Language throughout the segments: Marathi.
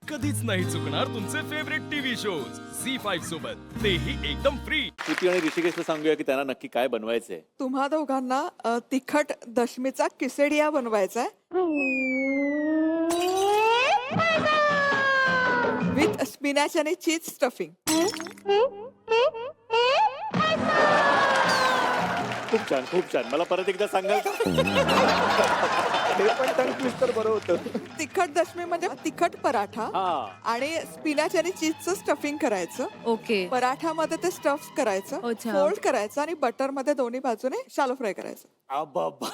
कधीच नाही चुकणार तुमचे फेवरेट टीव्ही शोज झी5 सोबत तेही एकदम फ्री. कृती आणि ऋषिकेशला सांगूया की त्यांना नक्की काय बनवायचंय. तुम्हा दोघांना तिखट दशमीचा किसेडिया बनवायचा आहे विथ स्पिनॅच आणि चीज स्टफिंग. खूप छान खूप छान. मला परत एकदा सांगाल का? हे पण टंग ट्विस्टर बरं होतं. तिखट दशमी म्हणजे तिखट पराठा हा. आणि स्पिनॅच आणि चीजचं स्टफिंग करायचं. ओके. पराठामध्ये ते स्टफ करायचं, अच्छा. फोल्ड करायचं आणि बटर मध्ये दोन्ही बाजूने शालो फ्राय करायचं. आबाबा.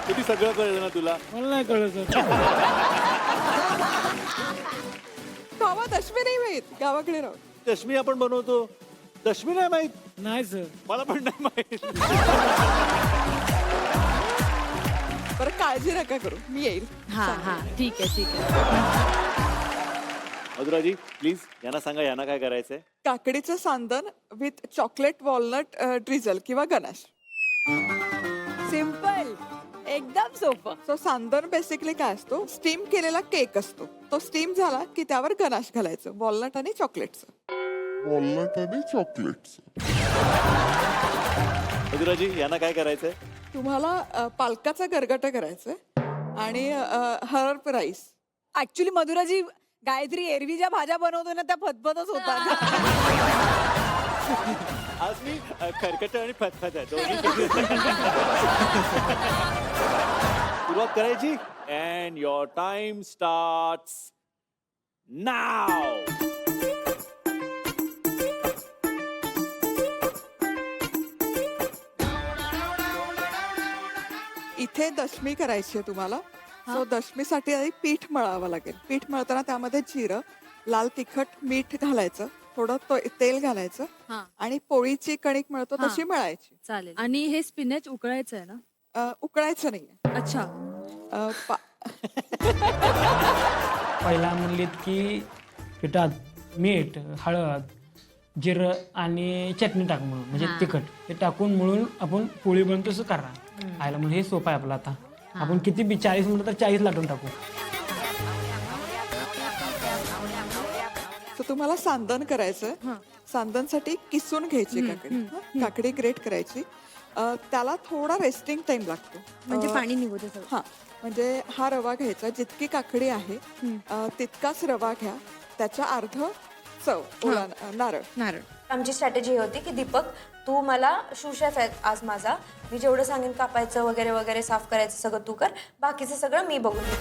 किती सगळं कळलं ना तुला. मला नाही कळत. गावा दशमी नाही माहीत, गावाकडे राहू. दशमी आपण बनवतो. दशमी नाही माहित. नाही सर. मला पण नाही माहित. बरं काळजी नका करू, मी येईल. हा हा ठीक आहे ठीक आहे. मधुराजी प्लीज यांना सांगा यांना काय करायचंय. काकडीचं सांदन विथ चॉकलेट वॉलनट ड्रिझल किंवा गनाश. सिंपल, एकदम सोपं. सो सांदन बेसिकली काय असतो, स्टीम केलेला केक असतो. तो स्टीम झाला की त्यावर गनाश घालायचं, वॉलनट आणि चॉकलेटचं. वॉलनट आणि चॉकलेट्स. मधुराजी यांना काय करायचंय. तुम्हाला पालकाचा गरगटा करायचंय आणि हर्ब राईस. ऍक्च्युली मधुराजी, गायत्री एरवी ज्या भाज्या बनवतो ना त्या फतफतच होतात. आज मी खरकट आणि फतफत आहे दोन्ही. सुरुवात करायची अँड युअर टाइम स्टार्ट्स नाव. इथे दशमी करायची आहे तुम्हाला. सो दशमीसाठी आधी पीठ मळावं लागेल. पीठ मळताना त्यामध्ये जिरं, लाल तिखट, मीठ घालायचं, थोडं तेल घालायचं हा. आणि पोळीची कणिक मळतो तशी मळायची. चालेल. आणि हे स्पिनच उकळायचं आहे ना. उकळायचं नाहीये. अच्छा. पहिला म्हणलीत की पिठात मीठ, हळद, जिरं आणि चटणी टाक म्हणून, म्हणजे तिखट ते टाकून मळून आपण पोळी बनतो तसं करा. आयला म्हणजे हे सोपं आहे आपलं. आता आपण किती बी 40 म्हणलं तर 40 लाटून टाकू. तर तुम्हाला सांदन करायचं. सांदनसाठी किसून घ्यायची काकडी. काकडी ग्रेट करायची. त्याला थोडा रेस्टिंग टाइम लागतो. म्हणजे पाणी निघते सगळं. हा, म्हणजे हा रवा घ्यायचा. जितकी काकडी आहे तितकाच रवा घ्या. त्याच्या अर्ध चव ओला नारळ. नारळ. आमची स्ट्रॅटेजी ही होती की दीपक, तू मला शूशेफ आहे आज माझा, मी जेवढं सांगेन कापायचं वगैरे वगैरे साफ करायचं सगळं तू कर, बाकीचं सगळं मी बघून घेईन.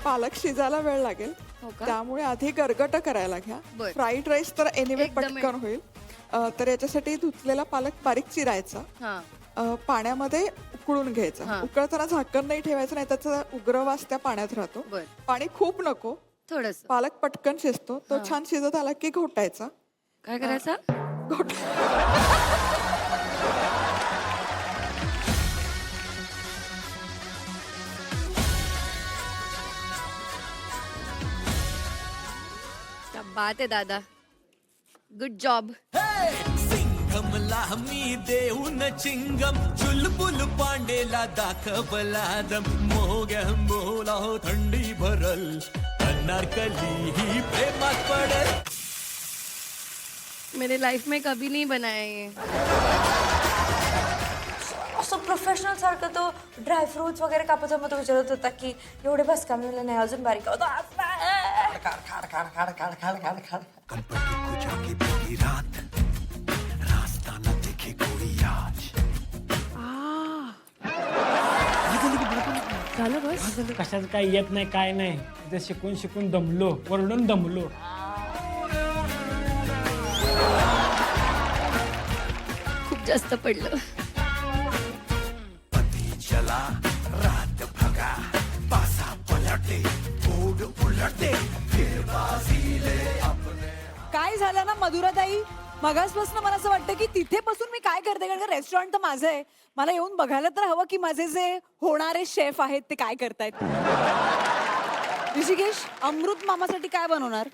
पालक शिजायला वेळ लागेल, त्यामुळे आधी गरगट करायला घ्या. फ्राईड राईस तर एनिवे पटकन होईल. तर याच्यासाठी धुतलेला पालक बारीक चिरायचा, पाण्यामध्ये उकळून घ्यायचा. उकळताना झाकण नाही ठेवायचं, नाही त्याचा उग्रवास त्या पाण्यात राहतो. पाणी खूप नको, थोडस. पालक पटकन शिजतो. तो छान शिजत आला की घोटायचा. काय करायचं. क्या बात आहे दादा, गुड जॉब. सिंघमला मी देऊन चिंगम, चुलबुल पांडेला दाखवला दम, मोग्या मोला थंडी भरल, अनारकली ही प्रेमात पडल. मेरे लाइफ में कभी नहीं बनाया ये. असं प्रोफेशनल सारखं तो ड्रायफ्रुट्स वगैरे कापत मग तो विचारत होता की एवढे बस का, मी म्हणलं नाही अजून बारीक होतं. झालं बस. कशात काय येत नाही काय नाही, ते शिकून शिकून दमलो, वरडून दमलो. खूप जास्त पडलं. चला रात भगा, पासा पलटे, ओढ उलटे, फिर बाजीले. काय झालं ना मधुराताई, मगासपासून मला असं वाटतं की तिथे बसून मी काय करते, कारण रेस्टॉरंट तर माझं आहे. मला येऊन बघायला तर हवं की माझे जे होणारे शेफ आहेत ते काय करतायत. ऋषिकेश, अमृत मामासाठी काय बनवणार.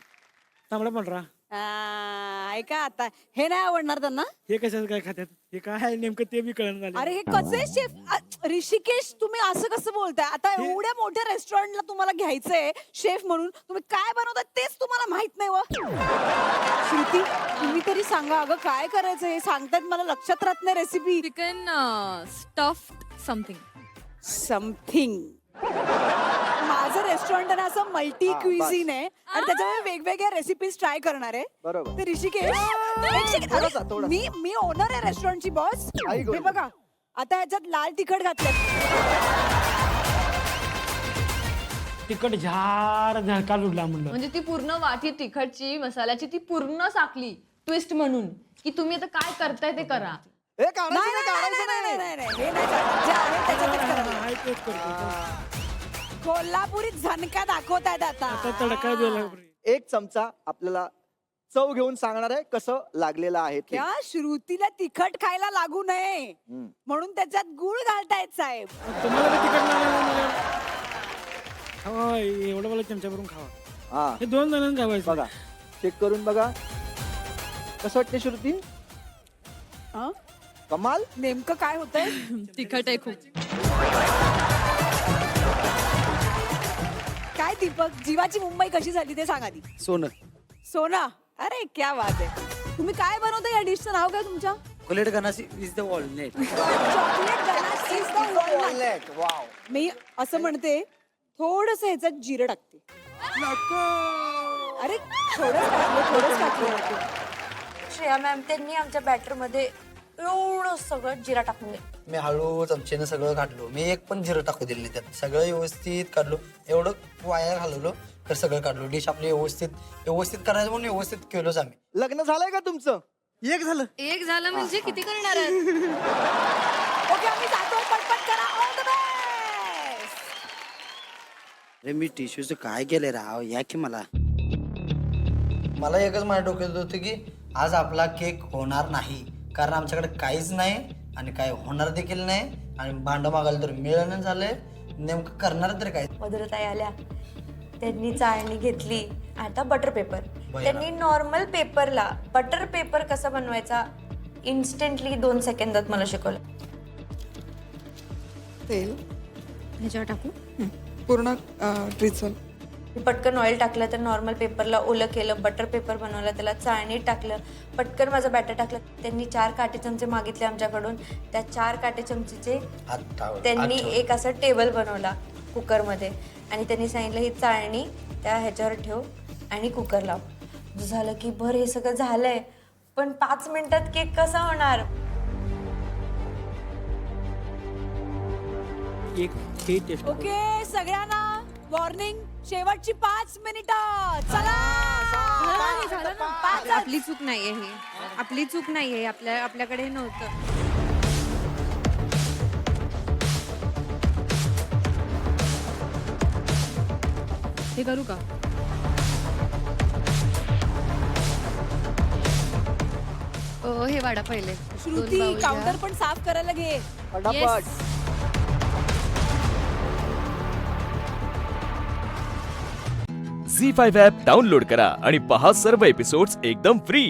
तांबडा पांढरा. ऐका आता हे नाही आवडणार त्यांना. हे कशाचं काय खात्यात, हे काय आहे नेमकं ते बी कळण झालं. अरे हे कसे शेफ ऋषिकेश, तुम्ही असं कसं बोलताय? आता एवढ्या मोठ्या रेस्टॉरंटला तुम्हाला घ्यायचंय शेफ म्हणून, तुम्ही काय बनवताय तेच तुम्हाला माहित नाही व. श्रुती तुम्ही तरी सांगा अगं काय करायचं, हे सांगतायत मला लक्षात राहत नाही रेसिपी. Chicken stuffed something. माझं रेस्टॉरंट आहे ना असं मल्टी क्युझिन आहे आणि त्याच्यामध्ये वेगवेगळ्या रेसिपीज ट्राय करणार आहे. बरोबर. तर ऋषिकेश एक second. अरे, मी ओनर आहे रेस्टॉरंटची बॉस. हे बघा आता ह्याच्यात लाल तिखट घातलं. तिखट झार झळका उडला म्हणलं. म्हणजे ती पूर्ण वाटी तिखटची मसाल्याची ती पूर्ण साकली ट्विस्ट म्हणून की तुम्ही आता काय करताय ते करा. हे नाही, काढायचं नाही, नाही, नाही, काढायचं नाही, नाही. नाही, नाही, हे नाही चालत. जे आहे त्याच्यातच करायचं. हाय तेच करतो. कोल्हापुरी झणका दाखवतायत आता. आता तडका दिला. एक चमचा आपल्याला चव घेऊन सांगणार आहे कसं लागलेलं आहे ते. त्या श्रुतीला तिखट खायला लागू नये म्हणून त्याच्यात गुळ घालतायत साहेब. तुम्हाला बी तिखट लागलं खावा, एवढं मला चमचा भरून खावा. हा हे 2 जणांना खावायचं. बघा चेक करून बघा कसं वाटते श्रुती. हं? कमाल. नेमकं काय होतंय? तिखट आहे खूप. काय दीपक, जीवाची मुंबई कशी झाली ते सांगा आधी. सोना, अरे क्या बात आहे. तुम्ही काय बनवता या डिशचं नाव काय तुमच्या? Chocolate ganache is the walnut. Chocolate ganache is the walnut. Walnut, wow. मी असं म्हणते थोडस ह्याच्यात जिरं टाकते. अरे थोडंच टाकलं. श्रेया मॅम त्यांनी आमच्या बॅटरमध्ये एवढं सगळं जिरा टाकून दे. मी हळू चमचेनं सगळं काढलो. मी एक पण जिरं टाकू दिलं नाही त्यात. सगळं व्यवस्थित काढलो. एवढं वाया घालवलो तर सगळं काढलो. डिश आपली व्यवस्थित करायचं म्हणून व्यवस्थित केलोच आम्ही. लग्न झालंय का तुमचं. एक झालं. एक झालं म्हणजे किती करणार आहेत? ओके आम्ही जातो, पटपट करा. All the best. अरे मी टिश्यूचं काय केलंय राव, या की मला एकच माझ्या डोक्यात होतं की आज आपला केक होणार नाही, कारण आमच्याकडे काहीच नाही आणि काय होणार देखील नाही आणि भांडं मागायला तर मिळणं झालंय. नेमकं करणार तरी काय. मधुरताई आल्या, त्यांनी चाळणी घेतली. आता बटर पेपर. त्यांनी नॉर्मल पेपरला बटर पेपर कसा बनवायचा इन्स्टंटली 2 सेकंदात मला शिकवलं. तेल ह्याच्यावर टाकू. पूर्ण ड्रिझल. पटकन ऑइल टाकलं तर नॉर्मल पेपरला ओलं केलं. बटर पेपर बनवलं, त्याला चाळणीत टाकलं, पटकन माझं बॅटर टाकलं. त्यांनी 4 काटे चमचे मागितले आमच्याकडून. त्या 4 काटे चमचेचे त्यांनी एक असा टेबल बनवला कुकरमध्ये आणि त्यांनी सांगितलं ही चाळणी त्या ह्याच्यावर ठेव आणि कुकर लाव. झालं की बरं हे सगळं झालंय पण 5 मिनिटात केक कसा होणार. एक हे टेस्ट. ओके सगळ्यांना वॉर्निंग, शेवटची 5 मिनिटं. चला. झालं ना. आपली चूक नाहीये ही. आपली चूक नाहीये. आपल्याकडे हे नव्हतं. हे करू का? हे वाडा पहिले. श्रुती काउंटर पण साफ करायला घे. फटाफट. झी5 ॲप डाउनलोड करा आणि पहा सर्व एपिसोड्स एकदम फ्री.